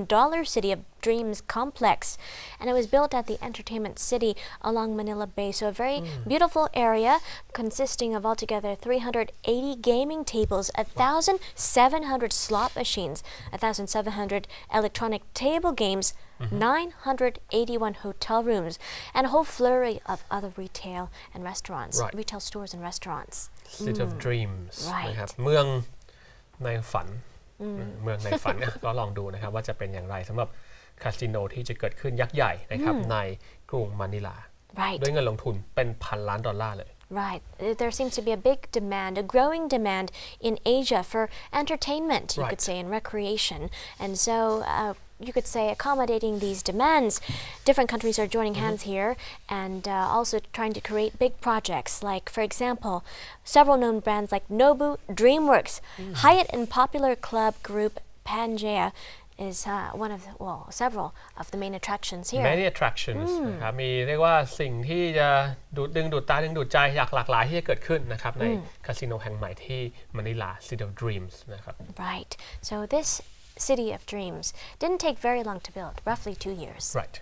City of Dreams complex and it was built at the Entertainment City along Manila Bay, so a very beautiful area consisting of altogether 380 gaming tables, 1,700 slot machines, 1,700 electronic table games, 981 hotel rooms, and a whole flurry of other retail and restaurants, retail stores and restaurants. City of Dreams นะครับเมืองในฝันเมืองในฝัน ก็ลองดูนะครับว่าจะเป็นอย่างไรสำหรับคาสิโนที่จะเกิดขึ้นยักษ์ใหญ่นะครับในกรุงมะนิลาด้วยเงินลงทุนเป็น$1,000,000,000 เลย Right. There seems to be a big demand, a growing demand in Asia for entertainment, you could say, and recreation. And so you could say accommodating these demands, different countries are joining hands here and also trying to create big projects like, for example, several known brands like Nobu, DreamWorks, Hyatt and popular club group Pangea is one of several of the main attractions here. Many attractions นะครับมีเรียกว่าสิ่งที่จะดึงดูดตาดึงดูดใจจากหลากหลายที่จะเกิดขึ้นนะครับในคาสิโนแห่งใหม่ที่มะนิลา City of Dreams นะครับ Right. So this City of Dreams didn't take very long to build, roughly 2 years. Right.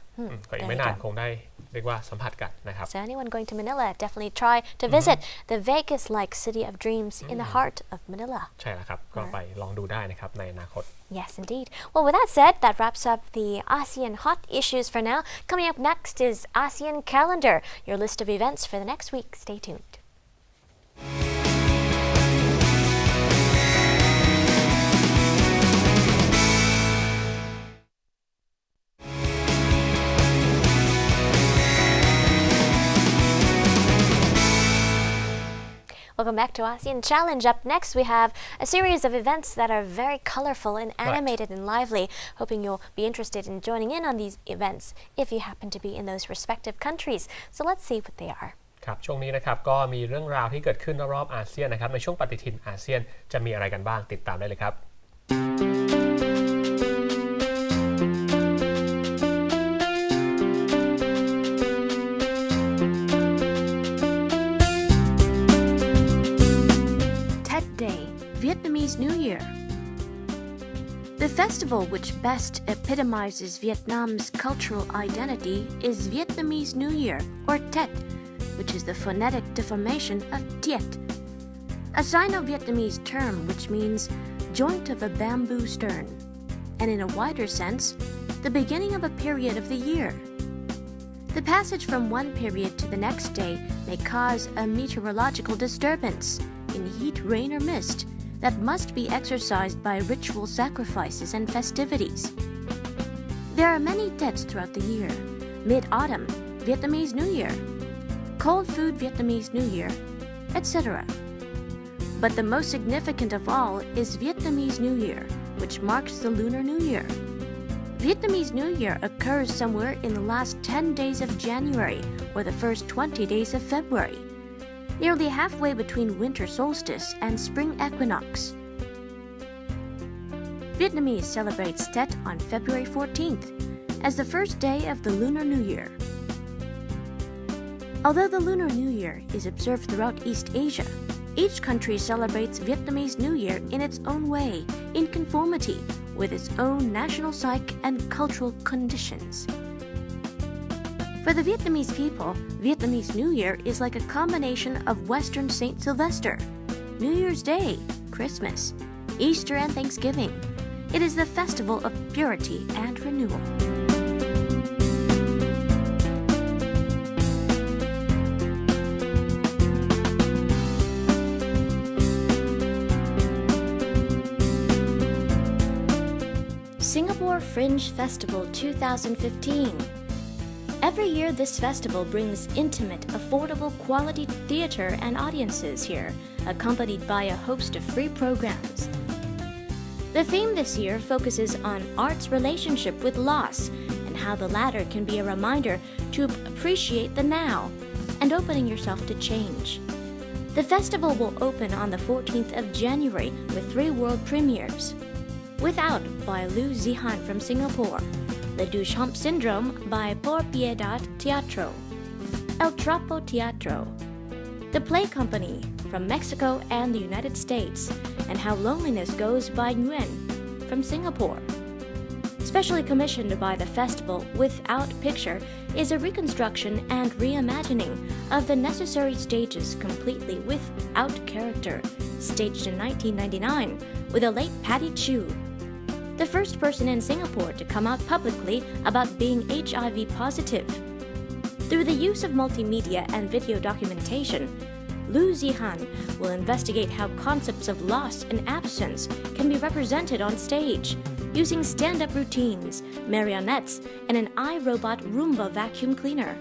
ก็อีกไม่นานคงได้เรียกว่าสัมผัสกันนะครับ So anyone going to Manila definitely try to visit the Vegas-like City of Dreams in the heart of Manila. ใช่แล้วครับก็ไปลองดูได้นะครับในอนาคต Yes, indeed. Well, with that said, that wraps up the ASEAN hot issues for now. Coming up next is ASEAN Calendar, your list of events for the next week. Stay tuned. Welcome back to ASEAN Challenge. Up next, we have a series of events that are very colorful and animated and lively. Hoping you'll be interested in joining in on these events if you happen to be in those respective countries. So let's see what they are. ครับช่วงนี้นะครับก็มีเรื่องราวที่เกิดขึ้นรอบอาเซียนนะครับในช่วงปฏิทินอาเซียนจะมีอะไรกันบ้างติดตามได้เลยครับ Vietnamese New Year. The festival which best epitomizes Vietnam's cultural identity is Vietnamese New Year, or Tet, which is the phonetic deformation of Tiet, a Sino-Vietnamese term which means joint of a bamboo stern, and in a wider sense, the beginning of a period of the year. The passage from one period to the next day may cause a meteorological disturbance in heat, rain, or mist that must be exorcised by ritual sacrifices and festivities. There are many Tets throughout the year: Mid-Autumn, Vietnamese New Year, Cold Food Vietnamese New Year, etc. But the most significant of all is Vietnamese New Year, which marks the Lunar New Year. Vietnamese New Year occurs somewhere in the last 10 days of January or the first 20 days of February, nearly halfway between winter solstice and spring equinox. Vietnamese celebrates Tet on February 14th as the first day of the Lunar New Year. Although the Lunar New Year is observed throughout East Asia, each country celebrates Vietnamese New Year in its own way, in conformity with its own national psyche and cultural conditions. For the Vietnamese people, Vietnamese New Year is like a combination of Western Saint Sylvester, New Year's Day, Christmas, Easter, and Thanksgiving. It is the festival of purity and renewal. Singapore Fringe Festival 2015. Every year this festival brings intimate, affordable, quality theater and audiences here, accompanied by a host of free programs. The theme this year focuses on art's relationship with loss and how the latter can be a reminder to appreciate the now and opening yourself to change. The festival will open on the 14th of January with 3 world premieres. Without by Lu Zihan from Singapore, The Duchamp Syndrome by Por Piedad Teatro, El Trapo Teatro, The Play Company from Mexico and the United States, and How Loneliness Goes by Nguyen from Singapore. Specially commissioned by the festival Without Picture is a reconstruction and reimagining of the necessary stages completely without character, staged in 1999 with the late Patty Chu, the first person in Singapore to come out publicly about being HIV positive. Through the use of multimedia and video documentation, Lu Zihan will investigate how concepts of loss and absence can be represented on stage, using stand-up routines, marionettes, and an iRobot Roomba vacuum cleaner.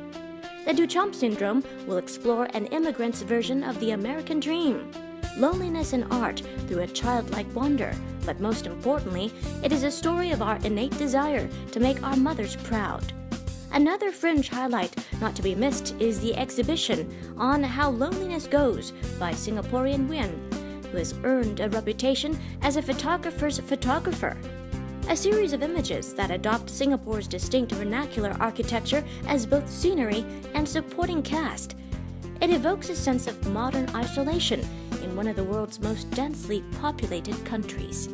The Duchamp Syndrome will explore an immigrant's version of the American dream, loneliness in art through a childlike wonder, but most importantly, it is a story of our innate desire to make our mothers proud. Another fringe highlight not to be missed is the exhibition on How Loneliness Goes by Singaporean Nguyen, who has earned a reputation as a photographer's photographer. A series of images that adopt Singapore's distinct vernacular architecture as both scenery and supporting cast. It evokes a sense of modern isolation in one of the world's most densely populated countries.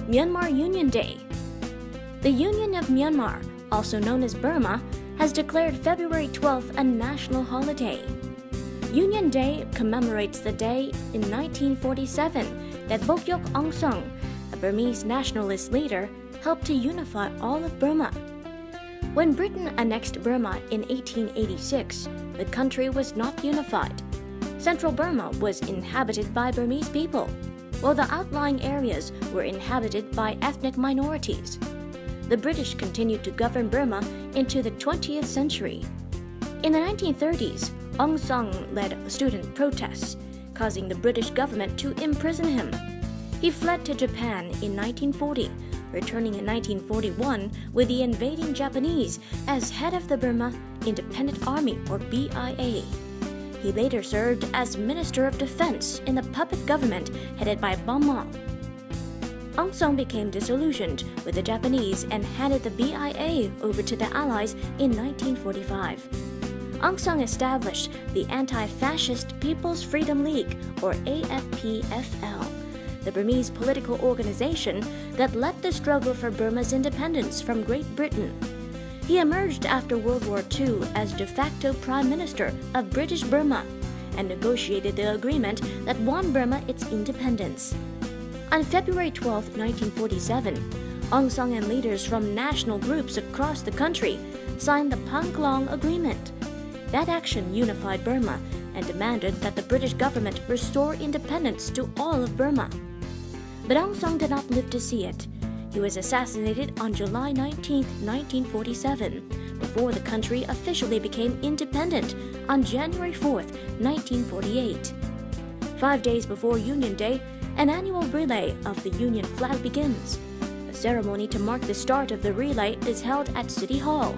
Myanmar Union Day. The Union of Myanmar, also known as Burma, has declared February 12th a national holiday. Union Day commemorates the day in 1947 that Bokyok Aung San, a Burmese nationalist leader, helped to unify all of Burma. When Britain annexed Burma in 1886, the country was not unified. Central Burma was inhabited by Burmese people, while the outlying areas were inhabited by ethnic minorities. The British continued to govern Burma into the 20th century. In the 1930s, Aung San led student protests, causing the British government to imprison him. He fled to Japan in 1940, returning in 1941 with the invading Japanese as head of the Burma Independent Army, or BIA. He later served as Minister of Defense in the puppet government headed by Ban Ma. Aung San became disillusioned with the Japanese and handed the BIA over to the Allies in 1945. Aung San established the Anti-Fascist People's Freedom League, or AFPFL, the Burmese political organization that led the struggle for Burma's independence from Great Britain. He emerged after World War II as de facto Prime Minister of British Burma and negotiated the agreement that won Burma its independence. On February 12, 1947, Aung San and leaders from national groups across the country signed the Panglong Agreement. That action unified Burma and demanded that the British government restore independence to all of Burma. But Aung San did not live to see it. He was assassinated on July 19, 1947, before the country officially became independent on January 4, 1948. 5 days before Union Day, an annual relay of the Union flag begins. A ceremony to mark the start of the relay is held at City Hall.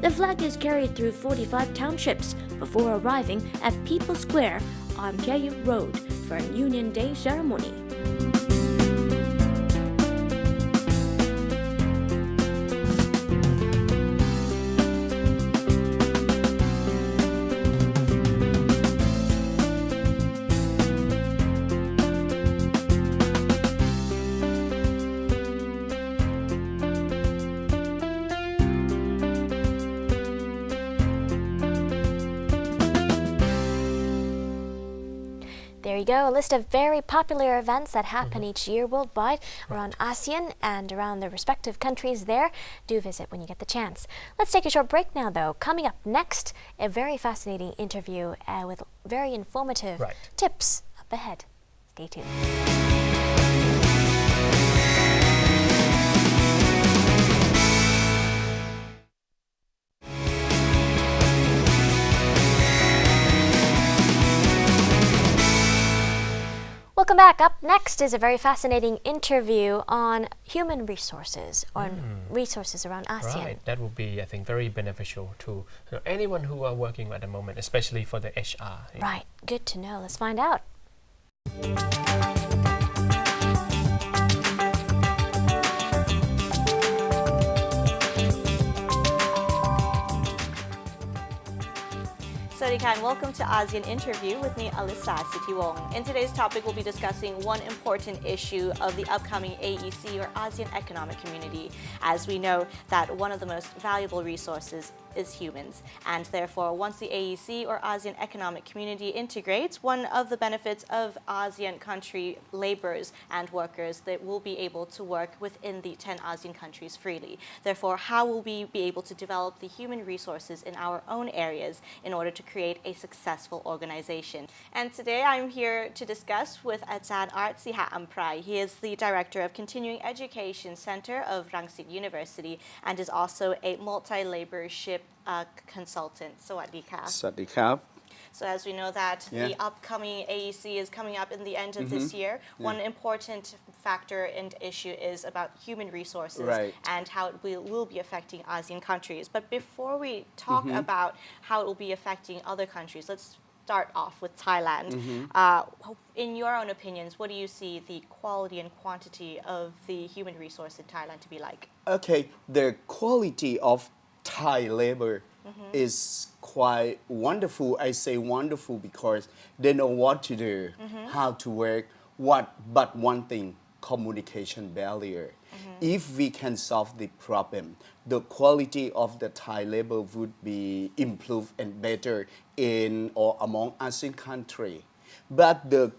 The flag is carried through 45 townships before arriving at People Square on Pyeyu Road for a Union Day ceremony. There you go, a list of very popular events that happen each year worldwide around ASEAN and around the respective countries there. Do visit when you get the chance. Let's take a short break now, though. Coming up next, a very fascinating interview with very informative tips up ahead. Stay tuned. Welcome back. Up next is a very fascinating interview on human resources, on resources around ASEAN. Right, that will be, I think, very beneficial to anyone who are working at the moment, especially for the HR. Right, good to know. Let's find out. Sawadee and welcome to ASEAN Interview with me, Alyssa Sitiwong. In today's topic, we'll be discussing one important issue of the upcoming AEC or ASEAN Economic Community. As we know that one of the most valuable resources is humans, and therefore once the AEC or ASEAN Economic Community integrates, one of the benefits of ASEAN country laborers and workers that will be able to work within the 10 ASEAN countries freely. Therefore, how will we be able to develop the human resources in our own areas in order to create a successful organization? And today I'm here to discuss with Ajaran Art Siha Amprai. He is the Director of Continuing Education Center of Rangsit University and is also a multi-laborship consultant. Sawadee ka. Sawadee ka. So as we know that the upcoming AEC is coming up in the end of this year, one important factor and issue is about human resources and how it will be affecting ASEAN countries. But before we talk about how it will be affecting other countries, let's start off with Thailand. In your own opinions, what do you see the quality and quantity of the human resource in Thailand to be like? Okay, the quality of Thai labor is quite wonderful. I say wonderful because they know what to do, how to work, but one thing, communication barrier. If we can solve the problem, the quality of the Thai labor would be improved and better in or among ASEAN countries. But the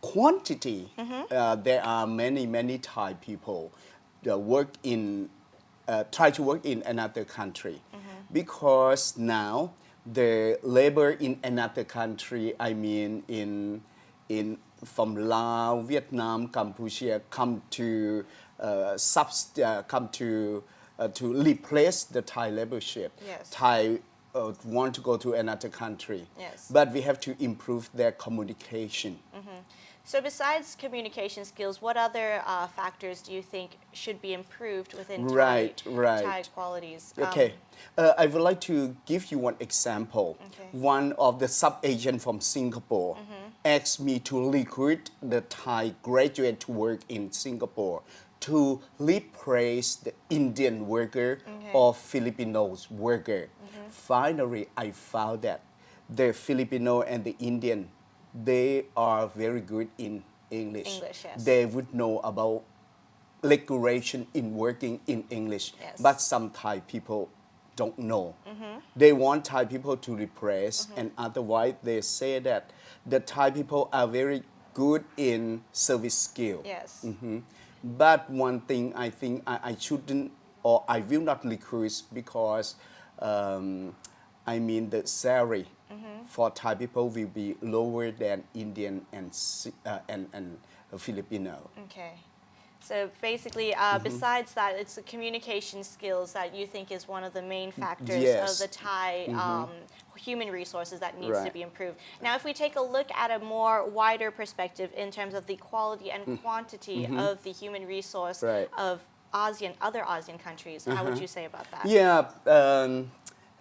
quantity, there are many Thai people that work in try to work in another country because now the labor in another country, I mean in from Laos, Vietnam, Cambodia, come to replace the Thai laborship. Yes. Thai want to go to another country, but we have to improve their communication. So besides communication skills, what other factors do you think should be improved within Thai qualities? Okay, I would like to give you one example. One of the sub-agents from Singapore asked me to recruit the Thai graduate to work in Singapore to replace the Indian worker or Filipino worker. Finally, I found that the Filipino and the Indian, they are very good in English. They would know about regulation in working in English. But some Thai people don't know. They want Thai people to repress, and otherwise they say that the Thai people are very good in service skill. Yes. But one thing I think I shouldn't or I will not recruit because I mean the salary for Thai people will be lower than Indian and Filipino. Okay. So basically, besides that, it's the communication skills that you think is one of the main factors Yes. of the Thai human resources that needs to Right. be improved. Now, if we take a look at a more wider perspective in terms of the quality and quantity of the human resource Right. of other ASEAN countries, how would you say about that? Yeah,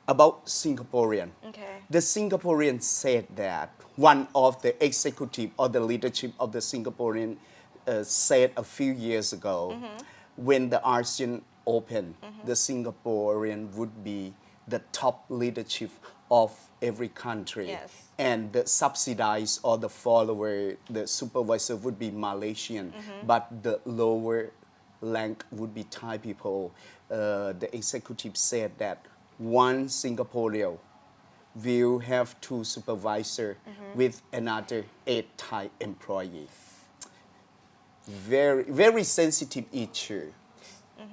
about Singaporean. Okay. The Singaporean said that one of the executive or the leadership of the Singaporean said a few years ago, when the ASEAN opened, the Singaporean would be the top leadership of every country. Yes. And the subsidized or the follower, the supervisor would be Malaysian, but the lower rank would be Thai people. The executive said that one Singaporean will have two supervisors with another 8 Thai employees. Very, very sensitive issue.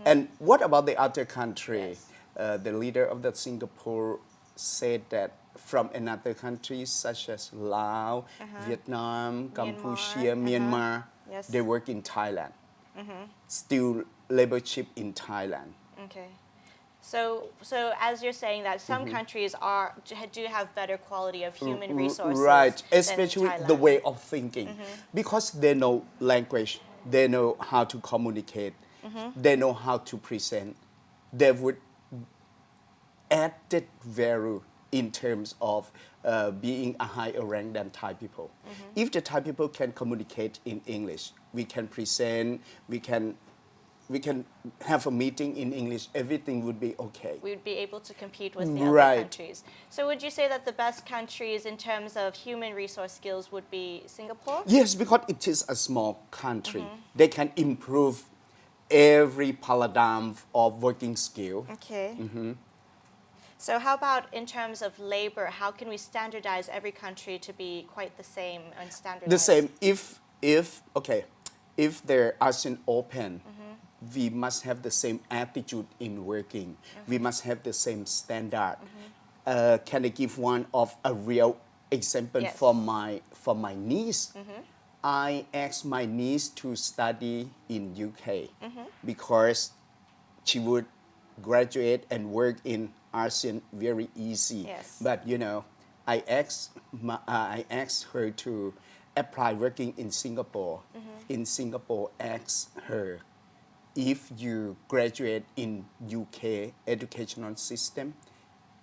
And what about the other country? The leader of the Singapore said that from another countries such as Laos, Vietnam, Cambodia, Myanmar, Yes. they work in Thailand. Still laborship in Thailand. Okay. So as you're saying that some countries do have better quality of human resources, Right, than especially Thailand. the way of thinking. Because they know language, they know how to communicate, they know how to present. They would added value in terms of being a higher rank than Thai people. If the Thai people can communicate in English, we can present, we can have a meeting in English, everything would be okay. We would be able to compete with the other Right. countries. So would you say that the best countries in terms of human resource skills would be Singapore? Yes, because it is a small country. They can improve every paradigm of working skill. Okay. So how about in terms of labor? How can we standardize every country to be quite the same and standardized? The same. If the ASEAN open, we must have the same attitude in working. We must have the same standard. Can I give one of a real example Yes. for my niece? I asked my niece to study in UK because she would graduate and work in ASEAN very easy. Yes. But I asked her to apply working in Singapore. In Singapore, asked her, if you graduate in UK educational system,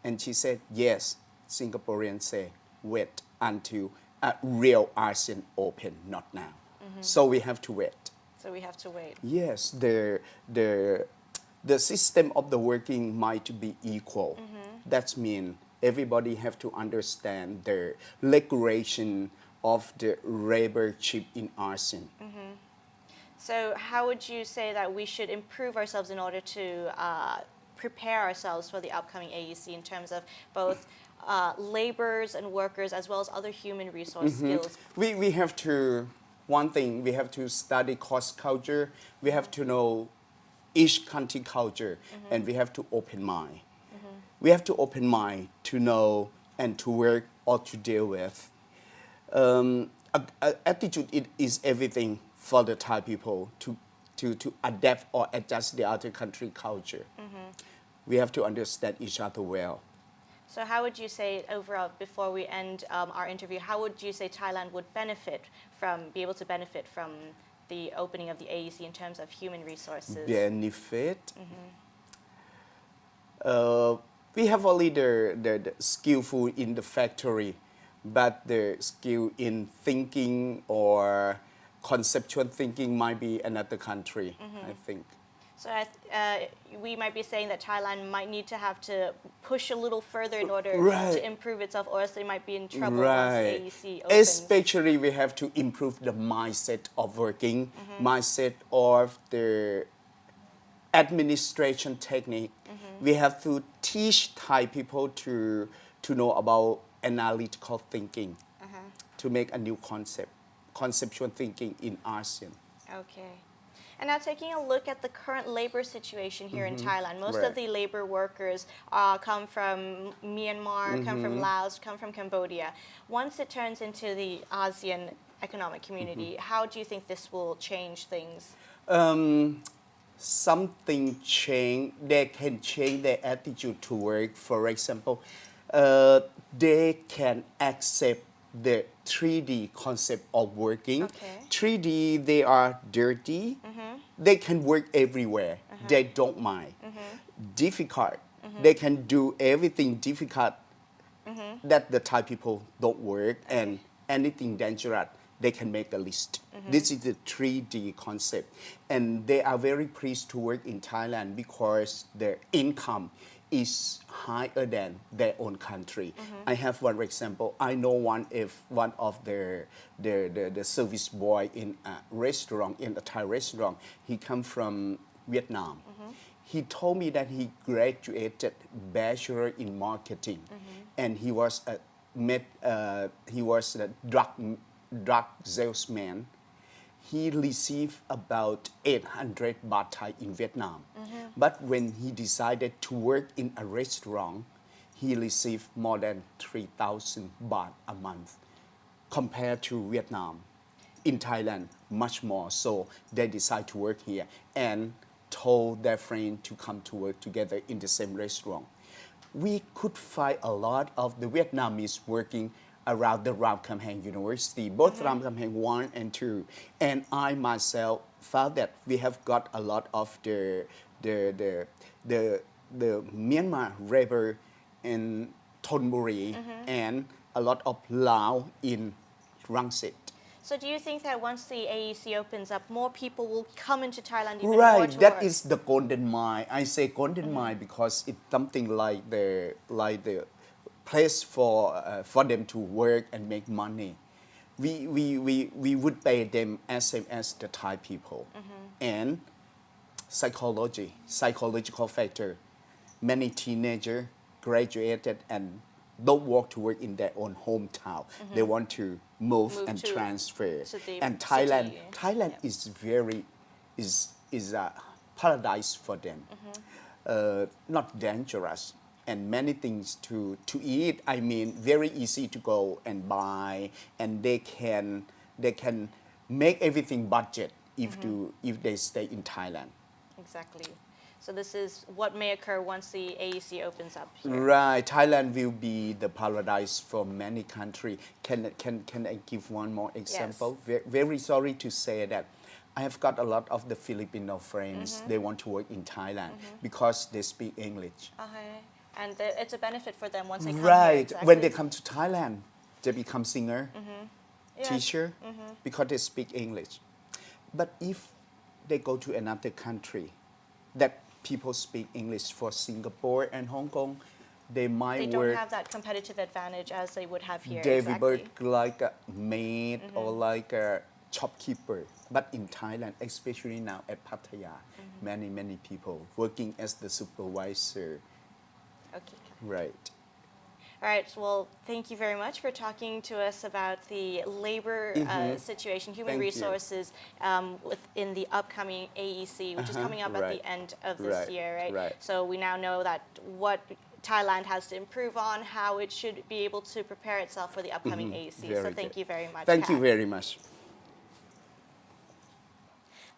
and she said yes. Singaporeans say wait until a real ASEAN open, not now. So we have to wait. So we have to wait. Yes, the system of the working might be equal. That means everybody have to understand the regulation of the laborship in ASEAN. So how would you say that we should improve ourselves in order to prepare ourselves for the upcoming AEC in terms of both laborers and workers as well as other human resource skills? We have to, one thing, we have to study cross culture. We have to know each country culture, and we have to open mind. We have to open mind to know and to work or to deal with. Attitude is everything for the Thai people to adapt or adjust the other country culture. We have to understand each other well. So how would you say overall, before we end our interview, how would you say Thailand would be able to benefit from the opening of the AEC in terms of human resources? Benefit? We have only the skillful in the factory, but the skill in thinking or conceptual thinking might be another country, I think. So we might be saying that Thailand might need to have to push a little further in order to improve itself, or else they might be in trouble once the AEC opens. Especially we have to improve the mindset of working, mindset of the administration technique. We have to teach Thai people to know about analytical thinking, to make a new conceptual thinking in ASEAN. Okay. And now taking a look at the current labor situation here in Thailand, most of Right. the labor workers come from Myanmar, come from Laos, come from Cambodia. Once it turns into the ASEAN economic community, how do you think this will change things? Something change. They can change their attitude to work. For example, they can accept the 3D concept of working. Okay. 3D, they are dirty. They can work everywhere. They don't mind. Difficult. They can do everything difficult that the Thai people don't work, and anything dangerous, they can make a list. This is the 3D concept. And they are very pleased to work in Thailand because their income is higher than their own country. I have one example. I know one of the service boy in a restaurant, in a Thai restaurant. He come from Vietnam. He told me that he graduated bachelor in marketing, and he was a drug salesman. He received about 800 baht Thai in Vietnam. But when he decided to work in a restaurant, he received more than 3,000 baht a month compared to Vietnam. In Thailand, much more. So they decided to work here and told their friend to come to work together in the same restaurant. We could find a lot of the Vietnamese working around the Ram Kam Heng University, both Ram Kam Heng 1 and 2. And I myself found that we have got a lot of the Myanmar labor in Thonburi and a lot of Lao in Rangsit. So do you think that once the AEC opens up, more people will come into Thailand even more Right, to that work? is the golden mile. I say golden mile because it's something like the place for them to work and make money. We would pay them as same as the Thai people. And psychological factor. Many teenagers graduated and don't want to work in their own hometown. They want to move and to transfer. the And Thailand, city. Thailand is a paradise for them. Not dangerous. And many things to eat. I mean, very easy to go and buy, and they can make everything budget if they stay in Thailand. Exactly. So this is what may occur once the AEC opens up here. Right, Thailand will be the paradise for many countries. Can I give one more example? Yes. Very sorry to say that I have got a lot of the Filipino friends. They want to work in Thailand because they speak English. Okay. And it's a benefit for them once they come Right. here. Exactly. When they come to Thailand, they become singer, Yes. teacher, because they speak English. But if they go to another country that people speak English for Singapore and Hong Kong, they might They don't work. have that competitive advantage as they would have here. They exactly. work like a maid or like a shopkeeper. But in Thailand, especially now at Pattaya, many people working as the supervisor. Okay. Right. All right. Well, thank you very much for talking to us about the labor situation, human Thank you. resources within the upcoming AEC, which is coming up at the Right. end of this Right. year, right? Right. So we now know that what Thailand has to improve on, how it should be able to prepare itself for the upcoming AEC. So Very thank good. you very much. Thank you Kat. very much.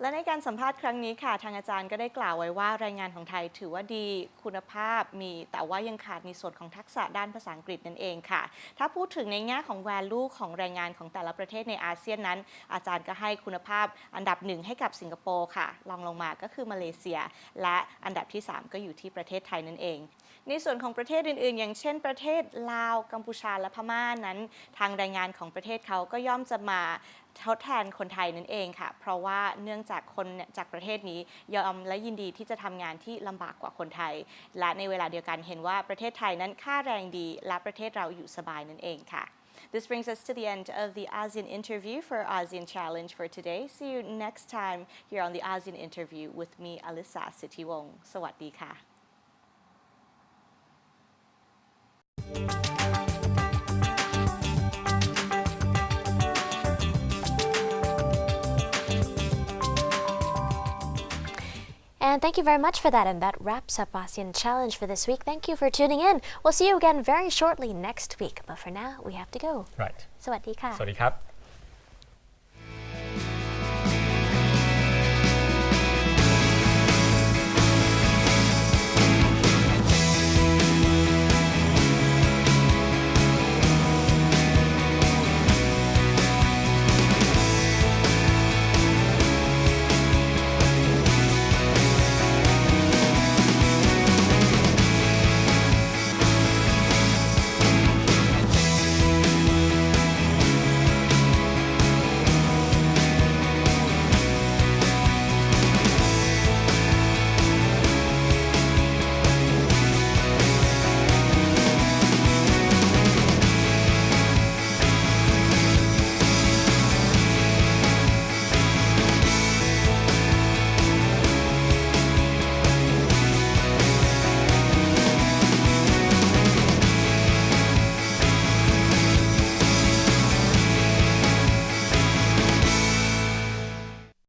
และในการสัมภาษณ์ครั้งนี้ค่ะทางอาจารย์ก็ได้กล่าวไว้ว่ารายงานของไทยถือว่าดีคุณภาพมีแต่ว่ายังขาดในส่วนของทักษะด้านภาษาอังกฤษนั่นเองค่ะถ้าพูดถึงในแง่ของ value ของแรงงานของแต่ละประเทศในอาเซียนนั้น อาจารย์ก็ให้คุณภาพอันดับ1ให้กับสิงคโปร์ค่ะรองลงมาก็คือมาเลเซียและอันดับที่3ก็อยู่ที่ประเทศไทยนั่นเองในส่วนของประเทศอื่นๆอย่างเช่นประเทศลาวกัมพูชาและพม่านั้นทางแรงงานของประเทศเขาก็ย่อมจะมาทดแทนคนไทยนั่นเองค่ะเพราะว่าเนื่องจากคนจากประเทศนี้ยอมและยินดีที่จะทำงานที่ลำบากกว่าคนไทยและในเวลาเดียวกันเห็นว่าประเทศไทยนั้นค่าแรงดีและประเทศเราอยู่สบายนั่นเองค่ะ This brings us to the end of the ASEAN interview for ASEAN Challenge for today. See you next time here on the ASEAN interview with me, Alisa Sitiwong. สวัสดีค่ะ And thank you very much for that. And that wraps up ASEAN Challenge for this week. Thank you for tuning in. We'll see you again very shortly next week. But for now, we have to go. Right. สวัสดีค่ะ สวัสดีครับ